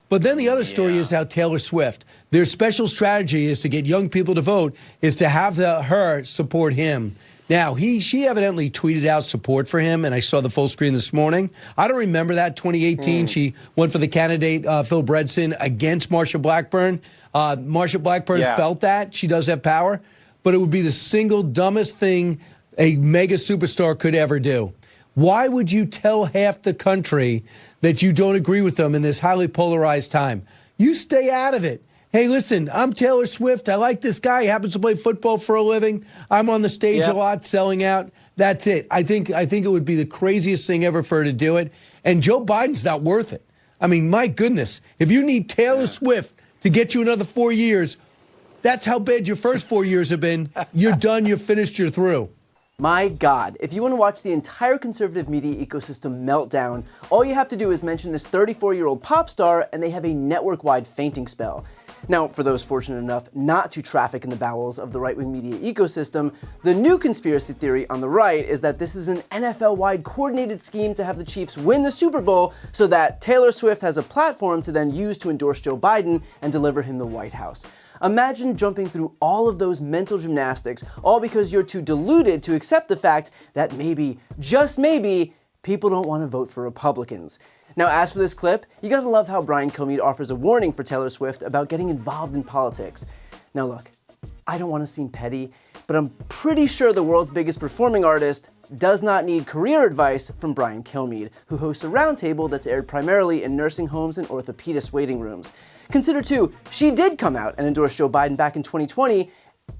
But then the other story is how Taylor Swift, their special strategy is to get young people to vote, is to have her support him. Now, she evidently tweeted out support for him, and I saw the full screen this morning. I don't remember that. 2018, she went for the candidate, Phil Bredesen, against Marsha Blackburn. Marsha Blackburn felt that. She does have power. But it would be the single dumbest thing a mega superstar could ever do. Why would you tell half the country that you don't agree with them in this highly polarized time? You stay out of it. Hey, listen, I'm Taylor Swift. I like this guy. He happens to play football for a living. I'm on the stage a lot, selling out. That's it. I think it would be the craziest thing ever for her to do it. And Joe Biden's not worth it. I mean, my goodness. If you need Taylor Swift to get you another 4 years, that's how bad your first 4 years have been. You're done. You're finished. You're through. My God, if you want to watch the entire conservative media ecosystem meltdown, all you have to do is mention this 34-year-old pop star and they have a network-wide fainting spell. Now, for those fortunate enough not to traffic in the bowels of the right-wing media ecosystem, the new conspiracy theory on the right is that this is an NFL-wide coordinated scheme to have the Chiefs win the Super Bowl so that Taylor Swift has a platform to then use to endorse Joe Biden and deliver him the White House. Imagine jumping through all of those mental gymnastics, all because you're too deluded to accept the fact that maybe, just maybe, people don't want to vote for Republicans. Now, as for this clip, you gotta love how Brian Kilmeade offers a warning for Taylor Swift about getting involved in politics. Now look, I don't want to seem petty, but I'm pretty sure the world's biggest performing artist does not need career advice from Brian Kilmeade, who hosts a roundtable that's aired primarily in nursing homes and orthopedist waiting rooms. Consider too, she did come out and endorse Joe Biden back in 2020,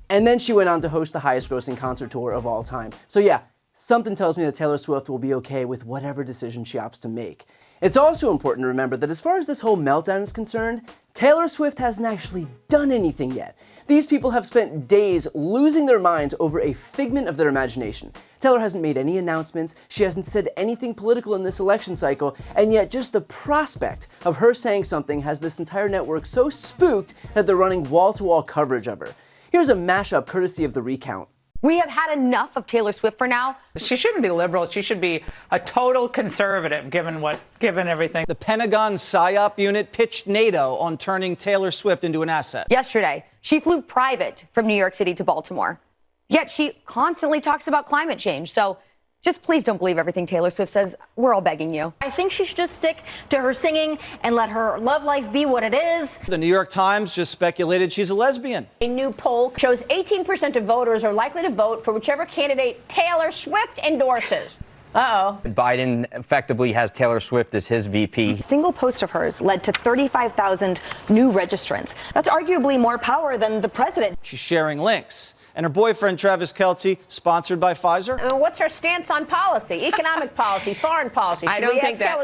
and then she went on to host the highest grossing concert tour of all time. So yeah, something tells me that Taylor Swift will be okay with whatever decision she opts to make. It's also important to remember that as far as this whole meltdown is concerned, Taylor Swift hasn't actually done anything yet. These people have spent days losing their minds over a figment of their imagination. Taylor hasn't made any announcements, she hasn't said anything political in this election cycle, and yet just the prospect of her saying something has this entire network so spooked that they're running wall-to-wall coverage of her. Here's a mashup courtesy of The Recount. We have had enough of Taylor Swift for now. She shouldn't be liberal. She should be a total conservative, given everything. The Pentagon PSYOP unit pitched NATO on turning Taylor Swift into an asset. Yesterday, she flew private from New York City to Baltimore. Yet she constantly talks about climate change. So just please don't believe everything Taylor Swift says. We're all begging you. I think she should just stick to her singing and let her love life be what it is. The New York Times just speculated she's a lesbian. A new poll shows 18% of voters are likely to vote for whichever candidate Taylor Swift endorses. Uh-oh. Biden effectively has Taylor Swift as his VP. A single post of hers led to 35,000 new registrants. That's arguably more power than the president. She's sharing links. And her boyfriend, Travis Kelce, sponsored by Pfizer. What's her stance on policy, economic policy, foreign policy? I don't think that'll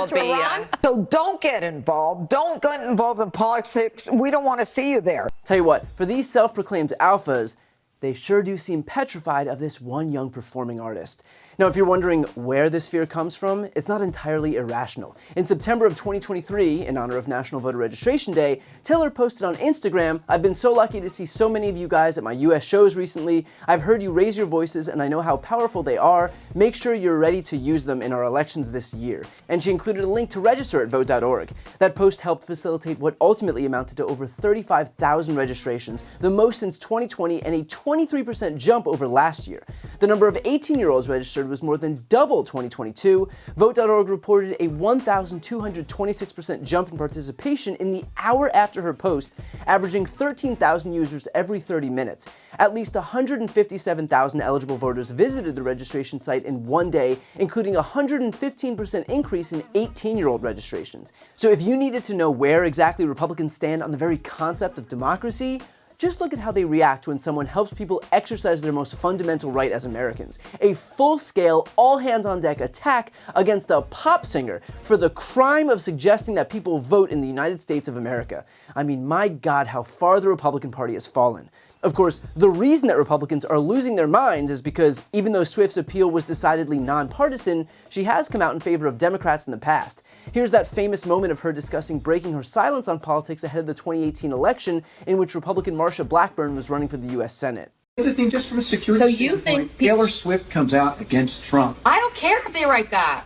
be. So don't get involved. Don't get involved in politics. We don't want to see you there. Tell you what, for these self-proclaimed alphas, they sure do seem petrified of this one young performing artist. Now, if you're wondering where this fear comes from, it's not entirely irrational. In September of 2023, in honor of National Voter Registration Day, Taylor posted on Instagram, "I've been so lucky to see so many of you guys at my US shows recently. I've heard you raise your voices and I know how powerful they are. Make sure you're ready to use them in our elections this year." And she included a link to register at vote.org. That post helped facilitate what ultimately amounted to over 35,000 registrations, the most since 2020 and a 23% jump over last year. The number of 18-year-olds registered was more than double 2022. Vote.org reported a 1,226% jump in participation in the hour after her post, averaging 13,000 users every 30 minutes. At least 157,000 eligible voters visited the registration site in one day, including a 115% increase in 18-year-old registrations. So if you needed to know where exactly Republicans stand on the very concept of democracy, just look at how they react when someone helps people exercise their most fundamental right as Americans. A full-scale, all-hands-on-deck attack against a pop singer for the crime of suggesting that people vote in the United States of America. I mean, my God, how far the Republican Party has fallen. Of course, the reason that Republicans are losing their minds is because even though Swift's appeal was decidedly nonpartisan, she has come out in favor of Democrats in the past. Here's that famous moment of her discussing breaking her silence on politics ahead of the 2018 election, in which Republican Marsha Blackburn was running for the U.S. Senate. The other thing, just from a security standpoint, Taylor Swift comes out against Trump. I don't care if they write that.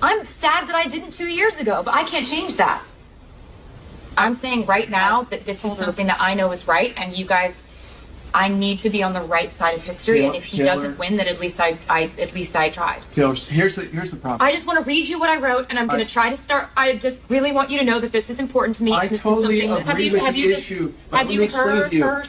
I'm sad that I didn't 2 years ago, but I can't change that. I'm saying right now that this is something that I know is right, and you guys, I need to be on the right side of history. And if he doesn't win, then at least I tried. Taylor, here's the problem. I just want to read you what I wrote, and I'm going to try to start. I just really want you to know that this is important to me. I totally agree with the issue. Have you heard her?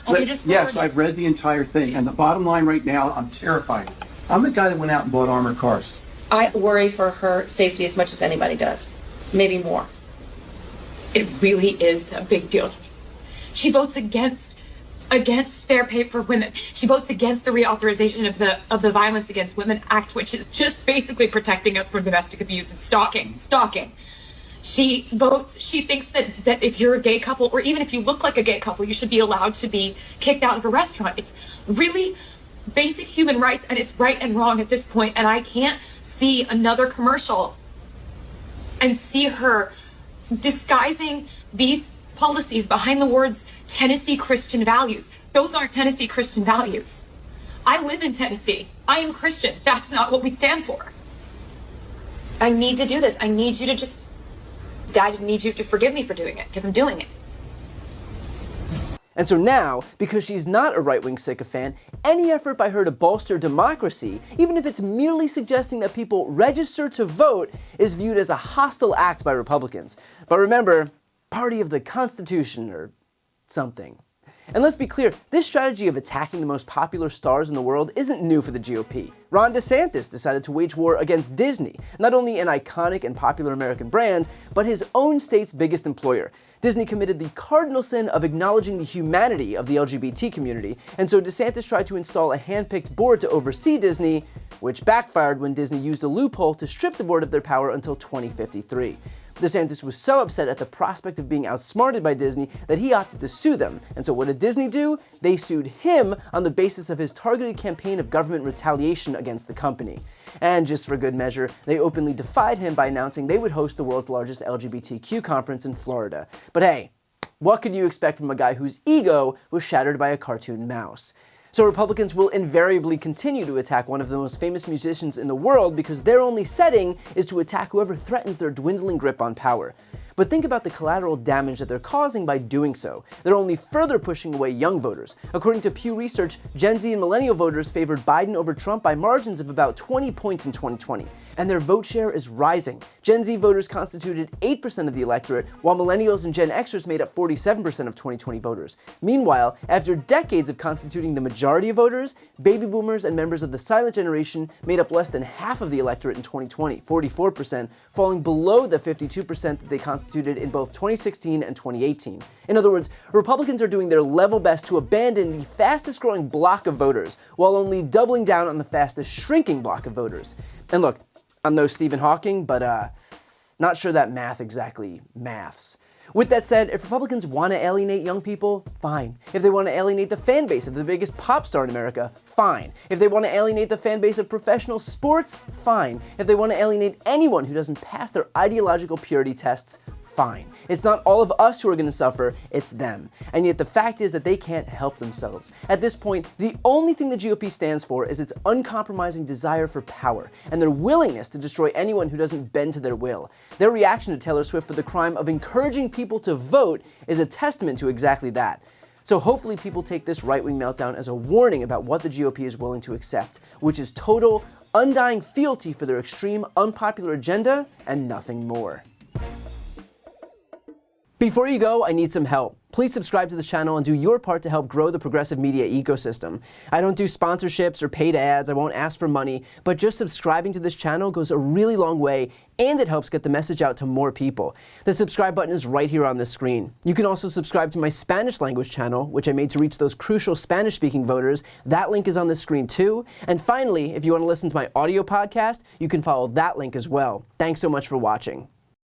Yes, I've read the entire thing, and the bottom line right now, I'm terrified. I'm the guy that went out and bought armored cars. I worry for her safety as much as anybody does, maybe more. It really is a big deal. She votes against fair pay for women. She votes against the reauthorization of the Violence Against Women Act, which is just basically protecting us from domestic abuse and stalking. She thinks that if you're a gay couple, or even if you look like a gay couple, you should be allowed to be kicked out of a restaurant. It's really basic human rights, and it's right and wrong at this point, and I can't see another commercial and see her disguising these policies behind the words Tennessee Christian values. Those aren't Tennessee Christian values. I live in Tennessee. I am Christian. That's not what we stand for. I need to do this. I need you to just, I need you to forgive me for doing it, because I'm doing it. And so now, because she's not a right-wing sycophant, any effort by her to bolster democracy, even if it's merely suggesting that people register to vote, is viewed as a hostile act by Republicans. But remember, party of the Constitution or something. And let's be clear, this strategy of attacking the most popular stars in the world isn't new for the GOP. Ron DeSantis decided to wage war against Disney, not only an iconic and popular American brand, but his own state's biggest employer. Disney committed the cardinal sin of acknowledging the humanity of the LGBT community, and so DeSantis tried to install a hand-picked board to oversee Disney, which backfired when Disney used a loophole to strip the board of their power until 2053. DeSantis was so upset at the prospect of being outsmarted by Disney that he opted to sue them. And so what did Disney do? They sued him on the basis of his targeted campaign of government retaliation against the company. And just for good measure, they openly defied him by announcing they would host the world's largest LGBTQ conference in Florida. But hey, what could you expect from a guy whose ego was shattered by a cartoon mouse? So Republicans will invariably continue to attack one of the most famous musicians in the world because their only setting is to attack whoever threatens their dwindling grip on power. But think about the collateral damage that they're causing by doing so. They're only further pushing away young voters. According to Pew Research, Gen Z and millennial voters favored Biden over Trump by margins of about 20 points in 2020. And their vote share is rising. Gen Z voters constituted 8% of the electorate, while millennials and Gen Xers made up 47% of 2020 voters. Meanwhile, after decades of constituting the majority of voters, baby boomers and members of the silent generation made up less than half of the electorate in 2020, 44%, falling below the 52% that they constituted in both 2016 and 2018. In other words, Republicans are doing their level best to abandon the fastest growing block of voters, while only doubling down on the fastest shrinking block of voters. And look, I'm no Stephen Hawking, but not sure that math exactly maths. With that said, if Republicans want to alienate young people, fine. If they want to alienate the fan base of the biggest pop star in America, fine. If they want to alienate the fan base of professional sports, fine. If they want to alienate anyone who doesn't pass their ideological purity tests, fine. It's not all of us who are going to suffer, it's them. And yet the fact is that they can't help themselves. At this point, the only thing the GOP stands for is its uncompromising desire for power and their willingness to destroy anyone who doesn't bend to their will. Their reaction to Taylor Swift for the crime of encouraging people to vote is a testament to exactly that. So hopefully people take this right-wing meltdown as a warning about what the GOP is willing to accept, which is total, undying fealty for their extreme, unpopular agenda and nothing more. Before you go, I need some help. Please subscribe to the channel and do your part to help grow the progressive media ecosystem. I don't do sponsorships or paid ads, I won't ask for money, but just subscribing to this channel goes a really long way, and it helps get the message out to more people. The subscribe button is right here on the screen. You can also subscribe to my Spanish language channel, which I made to reach those crucial Spanish-speaking voters. That link is on the screen too. And finally, if you want to listen to my audio podcast, you can follow that link as well. Thanks so much for watching.